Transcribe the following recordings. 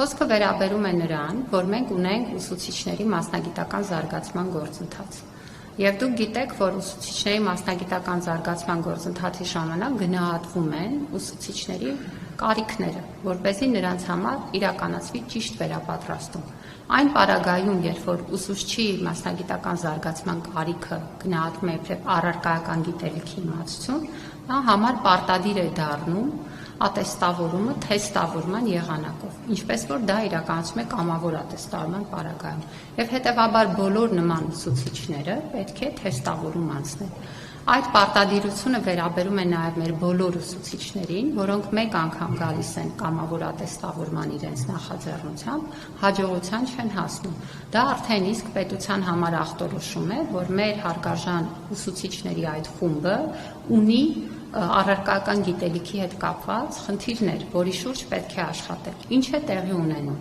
Խոսքը վերաբերում է նրան, որ մենք ունենք ուսուցիչների մասնագիտական զարգացման գործընթաց։ Եվ դուք գիտեք, որ ուսուցիչների մասնագիտական զարգացման գործընթացի ժամանակ գնահատվում են ուսուցիչների կարիքները, որպեսզի նրանց համար իրականացվի ճիշտ վերապատրաստում։ Այն պարագայում, երբ որ ուսուցչի մասնագիտական զարգացման կարիքը գնահատվում է իբրև առարկայական գիտելիքի իմացություն, նա համար պարտադիր է դառնում ատեստավորումը թեստավորման եղանակով, ինչպես որ դա իրականացում է կամավոր ատեստավորման պարագայում։ Եվ հետևաբար բոլոր նման ուսուցիչները պետք է թեստավորում անցնեն։ Այդ պարտադիրությունը վերաբերում է նաև մեր բոլոր ուսուցիչներին, որոնք մեկ անգամ գալիս են կամավոր ատեստավորման իրենց նախաձեռնությամբ, հաջողության չեն հասնում։ Դա արդեն իսկ պետության համար ախտորոշում է, որ մեր հարգարժան ուսուցիչների այդ խումբը ունի առարկայական գիտելիքի հետ կապված խնդիրներ, որի շուրջ պետք է աշխատել։ Ինչ է տեղի ունենում։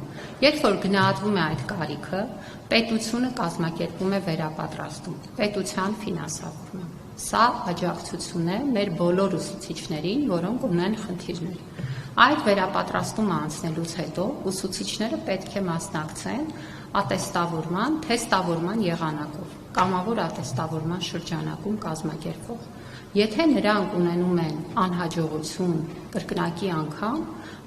Երբ որ գնահատվում է այդ կարիքը, պետությունը կազմակերպում է վերապատրաստում, պետության ֆինանսավորմամբ։ Սա աջակցություն է մեր բոլոր ուսուցիչներին, որոնք ունեն խնդիրներ։ Այդ վերապատրաստումը անցնելուց հետո ուսուցիչները պետք է մասնակցեն ատեստավորման, թեստավորման եղանակով, կամավոր ատեստավորման շրջանակում կազմակերպվող։ Եթե նրանք ունենում են անհաջողություն կրկնակի անգամ,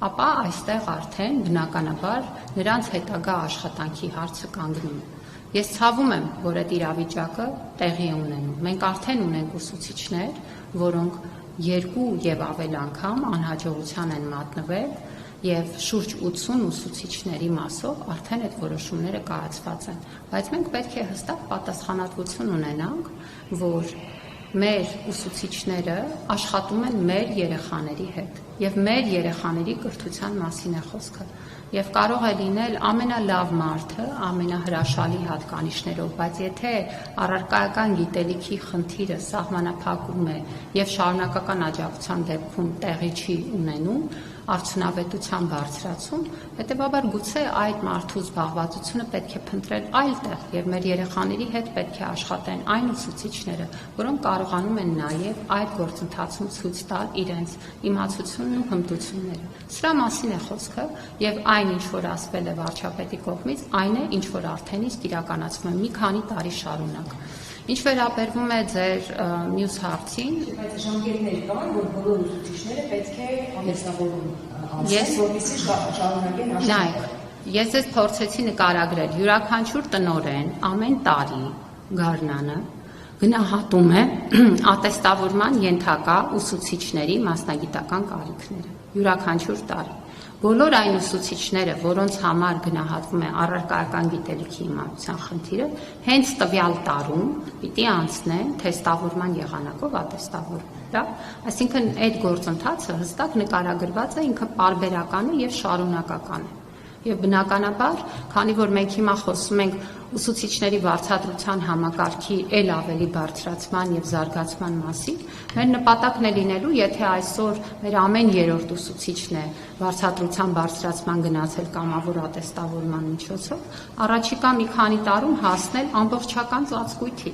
ապա այստեղ արդեն բնականաբար նրանց հետագա աշխատանքի հարցը կանգնում է։ Ես ցավում եմ, որ այդ իրավիճակը տեղի է ունենում։ Մենք արդեն ունենք ուսուցիչներ, որոնք 2 եւ ավել անգամ անհաջողության են մատնվել եւ շուրջ 80 ուսուցիչների մասով արդեն այդ որոշումները կայացված են։ Բայց մենք պետք է հստակ պատասխանատվություն ունենանք, որ մեր ուսուցիչները աշխատում են մեր երեխաների հետ եւ մեր երեխաների կրթության մասին է խոսքը եւ կարող է լինել ամենալավ մարդը ամենահրաշալի հատկանիշներով, բայց եթե առարկայական գիտելիքի խնդիրը սահմանափակում է եւ շարունակական աջակցության դեպքում տեղի չի ունենում, արդյունավետության բարձրացում, հետեւաբար գուցե այդ մարդու զբաղվածությունը պետք է փնտրել այլտեղ եւ մեր երեխաների հետ պետք է աշխատեն այն ուսուցիչները, որոնք կարողանում են նաեւ այդ գործընթացում ցույց տալ իրենց իմացությունն ու հմտությունները։ Սրա մասին է խոսքը եւ այն, ինչ որ ասվել է վարչապետի կողմից, այն է, ինչ որ արդեն իսկ իրականացվում է մի քանի տարի շարունակ։ Ինչ վերաբերվում է ձեր մյուս հարցին, բայց ժամկետներ կան, որ բոլոր ուսուցիչները պետք է համեստավորում անցնեն, որպեսզի շարունակեն աշխատել։ Նայեք, ես ձեզ փորձեցի նկարագրել յուրաքանչյուր տնօրեն ամեն տարի գարնանը գնահատում է ատեստավորման ենթակա ուսուցիչների մասնագիտական կարիքները։ Յուրաքանչյուր տարի։ Բոլոր այն ուսուցիչները, որոնց համար գնահատվում է առարկայական գիտելիքի իմացության խնդիրը, հենց տվյալ տարում պիտի անցնեն թեստավորման եղանակով ատեստավորում։ Դա, այսինքն այդ գործընթացը հստակ նկարագրված է, ինքը պարբերական է եւ շարունակական է։ Եվ բնականաբար, քանի որ մենք հիմա խոսում ենք ուսուցիչների վարձատրության համակարգի ել ավելի բարձրացման եւ զարգացման մասին, մեր նպատակն է լինելու, եթե այսօր մեր ամեն երրորդ ուսուցիչն է վարձատրության բարձրացման գնացել կամավոր ատեստավորման միջոցով, առաջիկա մի քանի տարում հասնել ամբողջական ծածկույթի։